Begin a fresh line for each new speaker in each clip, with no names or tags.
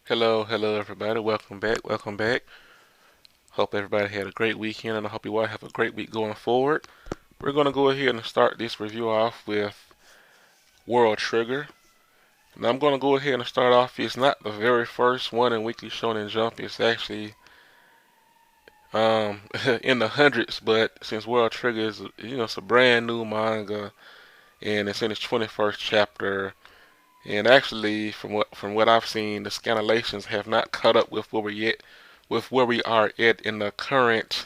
Hello everybody. Welcome back. Hope everybody had a great weekend and I hope you all have a great week going forward. We're going to go ahead and start this review off with World Trigger. Now I'm going to go ahead and start off. It's not the very first one in Weekly Shonen Jump. It's actually in the hundreds, but since World Trigger is, it's a brand new manga and it's in its 21st chapter. And actually, from what I've seen, the scanlations have not caught up with where we are at in the current.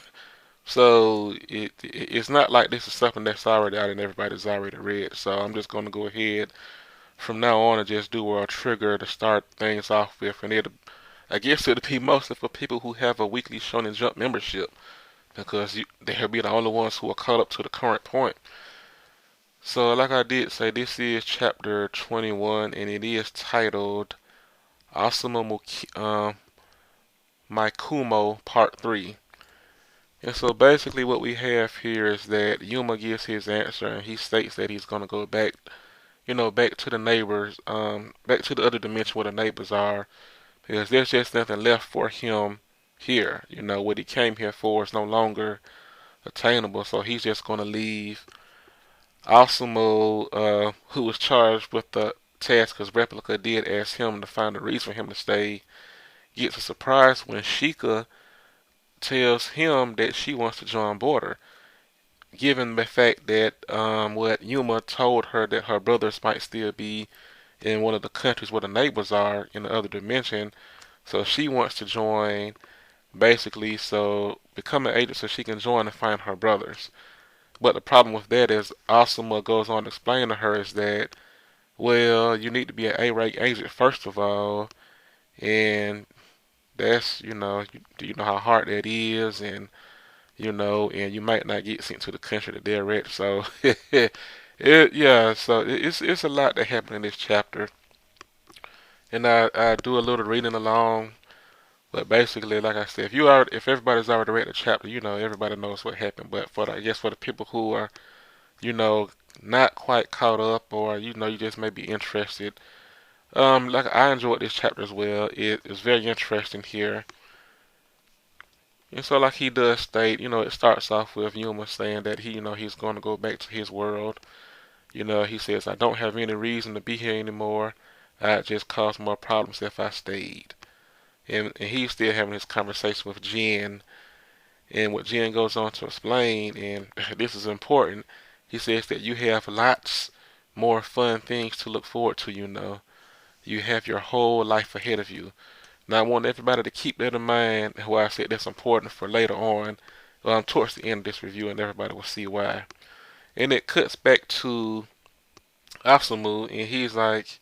So it's not like this is something that's already out and everybody's already read. So I'm just going to go ahead from now on and just do a trigger to start things off with, and I guess it'll be mostly for people who have a weekly Shonen Jump membership because they'll be the only ones who are caught up to the current point. So like I did say, this is chapter 21 and it is titled Asuma Maikumo Part 3. And so basically what we have here is that Yuma gives his answer and he states that he's going to go back, back to the neighbors, back to the other dimension where the neighbors are, because there's just nothing left for him here. What he came here for is no longer attainable, so he's just going to leave. Asumo, who was charged with the task because Replica did ask him to find a reason for him to stay, gets a surprise when Shika tells him that she wants to join Border, given the fact that what Yuma told her that her brothers might still be in one of the countries where the neighbors are in the other dimension. So she wants to join, basically, so become an agent so she can join and find her brothers. But the problem with that is Asuma goes on to explain to her is that, well, you need to be an A-rank agent first of all, and that's, do you know how hard that is, and you might not get sent to the country that they're at. So, yeah, so it's a lot that happened in this chapter, and I do a little reading along, but basically, like I said, if everybody's already read the chapter, everybody knows what happened. But I guess for the people who are, you know, not quite caught up, or you just may be interested. Like I enjoyed this chapter as well. It is very interesting here. And so, like he does state, it starts off with Yuma saying that he's going to go back to his world. He says, I don't have any reason to be here anymore. I'd just cause more problems if I stayed. And he's still having his conversation with Jen. And what Jen goes on to explain, and this is important, he says that you have lots more fun things to look forward to. You have your whole life ahead of you. Now, I want everybody to keep that in mind, why I said that's important for later on, towards the end of this review, and everybody will see why. And it cuts back to Asumu, and he's like,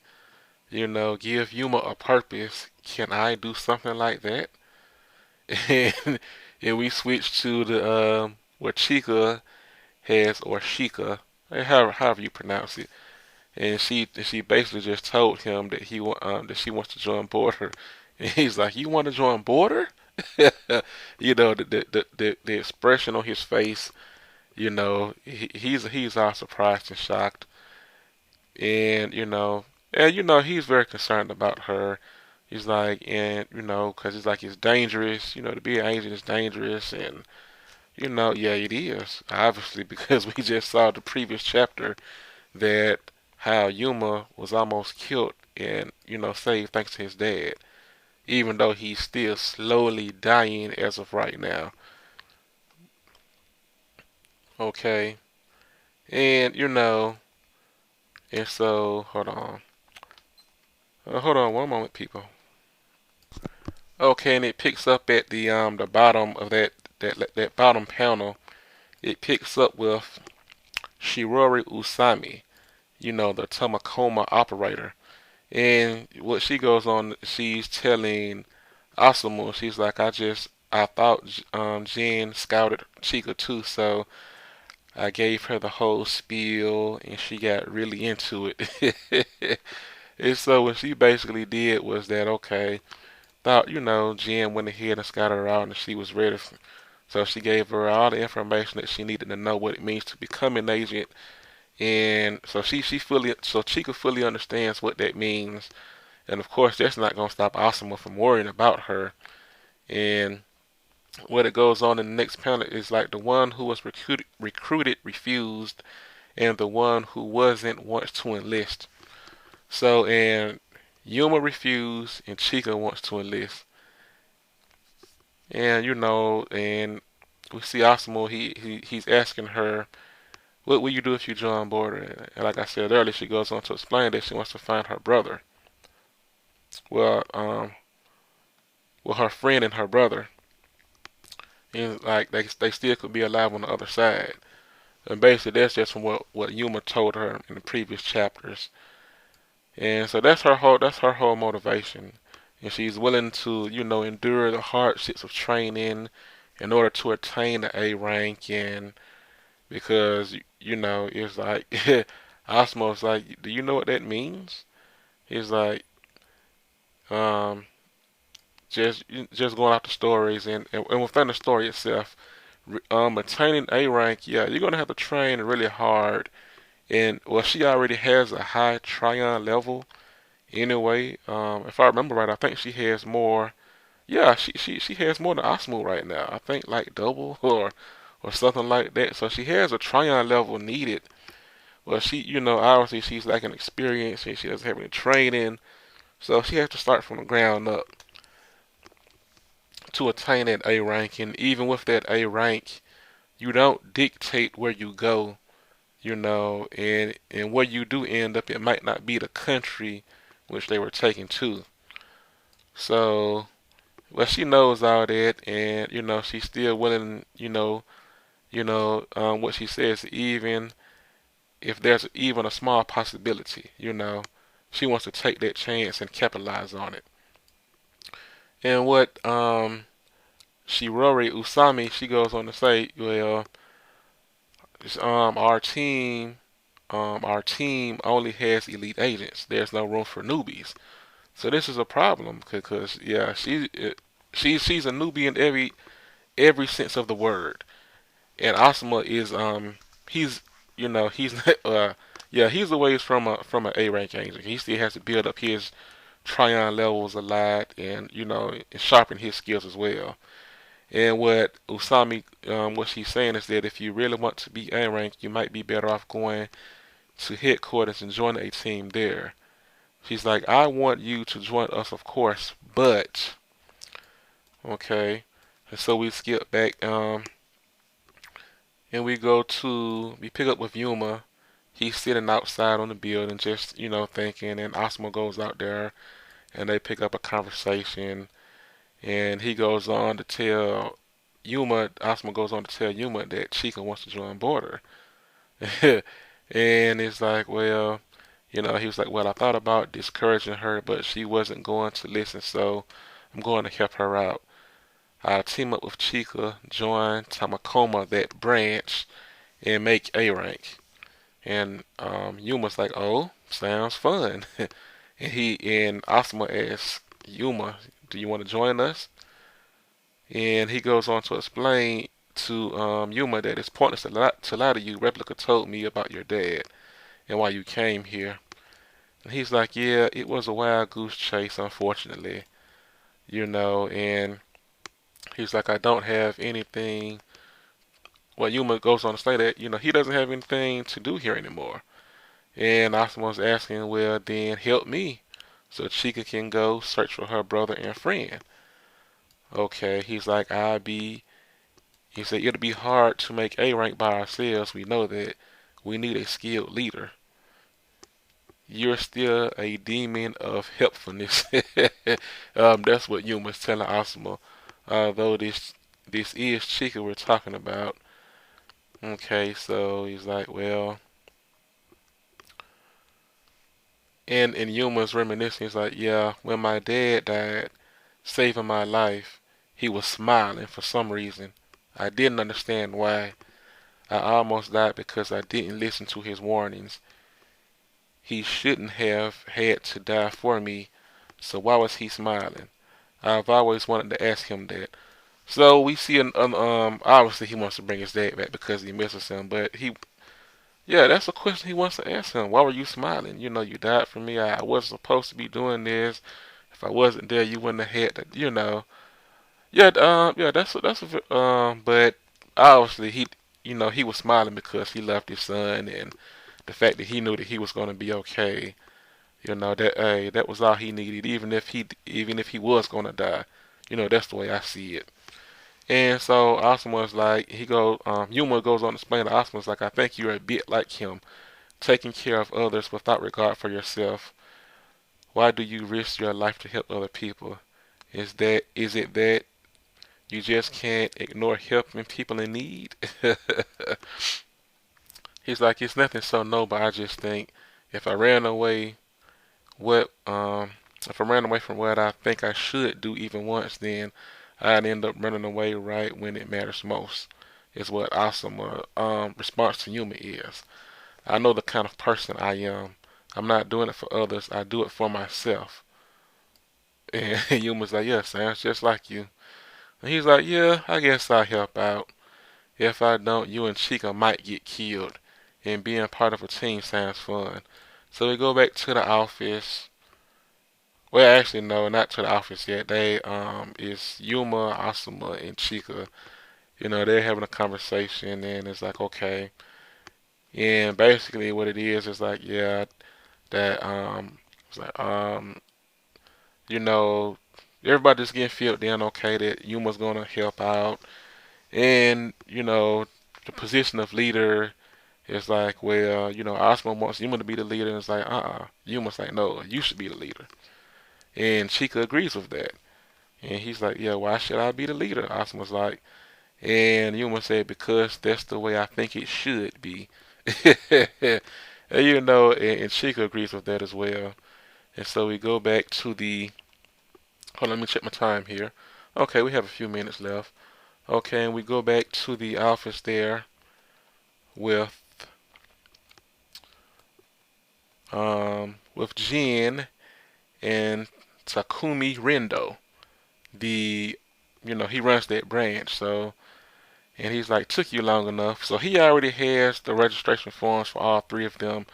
give Yuma a purpose. Can I do something like that? And, and we switch to the where Chika has, or Shika, however you pronounce it, and she basically just told him that that she wants to join Border, and he's like, "You want to join Border?" The expression on his face, he's all surprised and shocked, and he's very concerned about her. He's like, and because it's like it's dangerous, to be an agent is dangerous, and yeah, it is obviously because we just saw the previous chapter that how Yuma was almost killed and saved thanks to his dad, even though he's still slowly dying as of right now. Okay, and and so hold on one moment, people. Okay, and it picks up at the bottom of that bottom panel. It picks up with Shirori Usami, the Tamakoma operator. And what she goes on, she's telling Asumu, she's like, I thought Jen scouted Chica too, so I gave her the whole spiel, and she got really into it. And so what she basically did was that, okay, thought, Jen went ahead and scouted her out, and she was ready. So she gave her all the information that she needed to know what it means to become an agent, and so she fully so Chica fully understands what that means, And of course, that's not going to stop Asuma from worrying about her. And what it goes on in the next panel is like the one who was recruited refused, and the one who wasn't wants to enlist. So, and Yuma refused, and Chika wants to enlist. And and we see Asuma. He's asking her, "What will you do if you join Border?" And like I said earlier, she goes on to explain that she wants to find her brother. Well, her friend and her brother, and like they still could be alive on the other side. And basically, that's just from what Yuma told her in the previous chapters. And so that's her whole motivation. And she's willing to, endure the hardships of training in order to attain the A rank. And because, it's like, Osmo's like, do you know what that means? He's like, um, just going off the stories and within the story itself, attaining A rank, yeah, you're gonna have to train really hard. And well, she already has a high Tryon level anyway. If I remember right, I think she has more. Yeah, she has more than Osmo right now. I think like double or something like that. So she has a Tryon level needed. Well, obviously she's lacking experience and she doesn't have any training. So she has to start from the ground up to attain that A rank. And even with that A rank, you don't dictate where you go, and where you do end up, it might not be the country which they were taken to. So, well, she knows all that, and she's still willing, what she says, even if there's even a small possibility, she wants to take that chance and capitalize on it. And what Shirori Usami, she goes on to say, well, our team only has elite agents. There's no room for newbies. So this is a problem because yeah, she's a newbie in every sense of the word. And Asuma is he's he's yeah, he's a ways from an A rank agent. He still has to build up his Tryon levels a lot, and and sharpen his skills as well. And what Usami, what she's saying is that if you really want to be A rank, you might be better off going to headquarters and joining a team there. She's like, I want you to join us, of course, but okay. And so we skip back, and we pick up with Yuma. He's sitting outside on the building, just thinking. And Asuma goes out there, and they pick up a conversation. And he goes on to tell Yuma. Asuma goes on to tell Yuma that Chika wants to join Border. And it's like, well, he was like, well, I thought about discouraging her, but she wasn't going to listen, so I'm going to help her out. I team up with Chika, join Tamakoma, that branch, and make A rank. And Yuma's like, oh, sounds fun. and Asuma asks Yuma, do you want to join us? And he goes on to explain to Yuma that it's pointless to lie to you. Replica told me about your dad and why you came here. And he's like, yeah, it was a wild goose chase, unfortunately. And he's like, I don't have anything. Well, Yuma goes on to say that, he doesn't have anything to do here anymore. And Asuma's asking, well, then help me so Chika can go search for her brother and friend. Okay, he's like, he said, it'll be hard to make A rank by ourselves. We know that. We need a skilled leader. You're still a demon of helpfulness. That's what Yuma's telling Asuma. Though this is Chika we're talking about. Okay, so he's like, well, and Yuma's reminiscing. He's like, yeah, when my dad died, saving my life, he was smiling for some reason. I didn't understand why. I almost died because I didn't listen to his warnings. He shouldn't have had to die for me, so why was he smiling? I've always wanted to ask him that. So we see obviously he wants to bring his dad back because he misses him, but Yeah, that's a question he wants to ask him. Why were you smiling? You know, you died for me. I wasn't supposed to be doing this. If I wasn't there, you wouldn't have had to, you know. Yeah, yeah, but obviously he was smiling because he loved his son and the fact that he knew that he was going to be okay. You know that, hey, that was all he needed, even if he was going to die. You know, that's the way I see it. And so Osmo was like, Yuma goes on to explain to Osmo, like, I think you're a bit like him, taking care of others without regard for yourself. Why do you risk your life to help other people? Is it that you just can't ignore helping people in need? He's like, it's nothing so noble. I just think if I ran away, what if I ran away from what I think I should do even once, then I'd end up running away right when it matters most. Is what awesome response to Yuma is. I know the kind of person I am. I'm not doing it for others. I do it for myself. And Yuma's like, yeah, sounds just like you. And he's like, yeah, I guess I'll help out. If I don't, you and Chica might get killed. And being part of a team sounds fun. So we go back to the office. Well, actually, no, not to the office yet. It's Yuma, Asuma, and Chica. You know, they're having a conversation, and it's like, okay. And basically, what it is like, yeah, that it's like, you know, everybody's getting filled in, okay, that Yuma's gonna help out, and you know, the position of leader is like, well, you know, Asuma wants Yuma to be the leader, and it's like, Yuma's like, no, you should be the leader, and Chica agrees with that, and he's like, yeah, why should I be the leader? Asuma's like, and Yuma said, because that's the way I think it should be. And, you know, and Chica agrees with that as well. And so we go back to the. Hold on, let me check my time here. Okay, we have a few minutes left. Okay, and we go back to the office there with Jin and Takumi Rendo. The he runs that branch, so and he's like, took you long enough. So he already has the registration forms for all three of them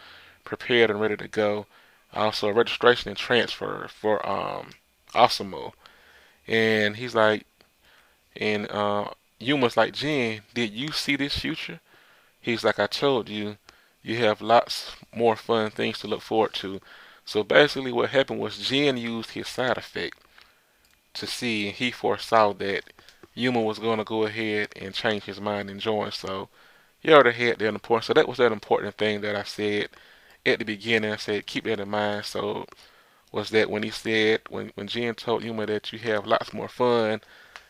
prepared and ready to go. Also, a registration and transfer for Asamo. And he's like, and Yuma's like, Jen, did you see this future? He's like, I told you, you have lots more fun things to look forward to. So basically, what happened was Jen used his side effect to see, and he foresaw that Yuma was going to go ahead and change his mind and join. So he already had that important. So that was that important thing that I said at the beginning. I said keep that in mind. So was that when he said when Jen told Yuma that you have lots more fun,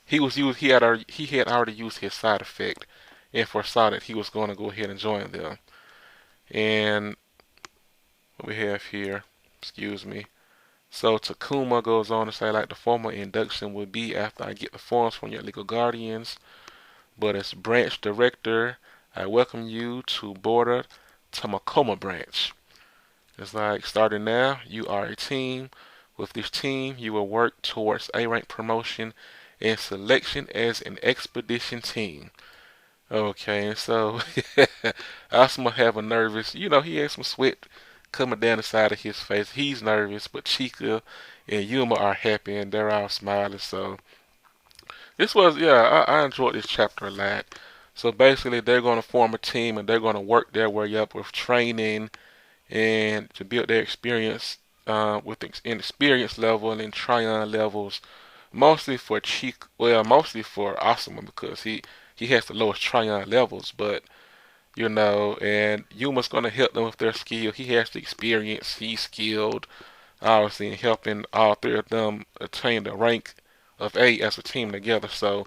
he had already used his side effect and foresaw that he was going to go ahead and join them. And what we have here, excuse me. So Takuma goes on to say, like, the formal induction will be after I get the forms from your legal guardians. But as branch director, I welcome you to border Tamakoma branch. It's like, starting now, you are a team. With this team, you will work towards A rank promotion and selection as an expedition team. Okay, and so Asuma have a nervous, he has some sweat coming down the side of his face. He's nervous, but Chica and Yuma are happy and they're all smiling. So this was, yeah, I enjoyed this chapter a lot. So basically, they're going to form a team and they're going to work their way up with training and to build their experience with in experience level and in Tryon levels. Mostly for mostly for Asuma because he has the lowest Tryon levels, but and Yuma's gonna help them with their skill. He has the experience. He's skilled, obviously, in helping all three of them attain the rank of A as a team together. So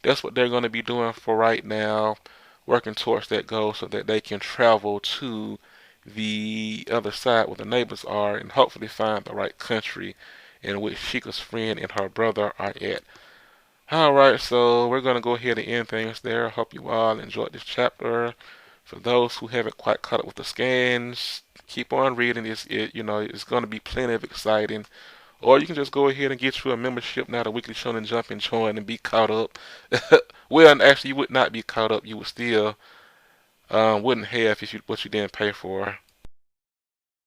that's what they're gonna be doing for right now, working towards that goal so that they can travel to the other side where the neighbors are and hopefully find the right country in which Chica's friend and her brother are at. Alright, so we're going to go ahead and end things there. I hope you all enjoyed this chapter. For those who haven't quite caught up with the scans, keep on reading. It's going to be plenty of exciting. Or you can just go ahead and get you a membership now, the Weekly Shonen Jump, and join and be caught up. Well, actually, you would not be caught up. You would still Wouldn't have if you what you didn't pay for.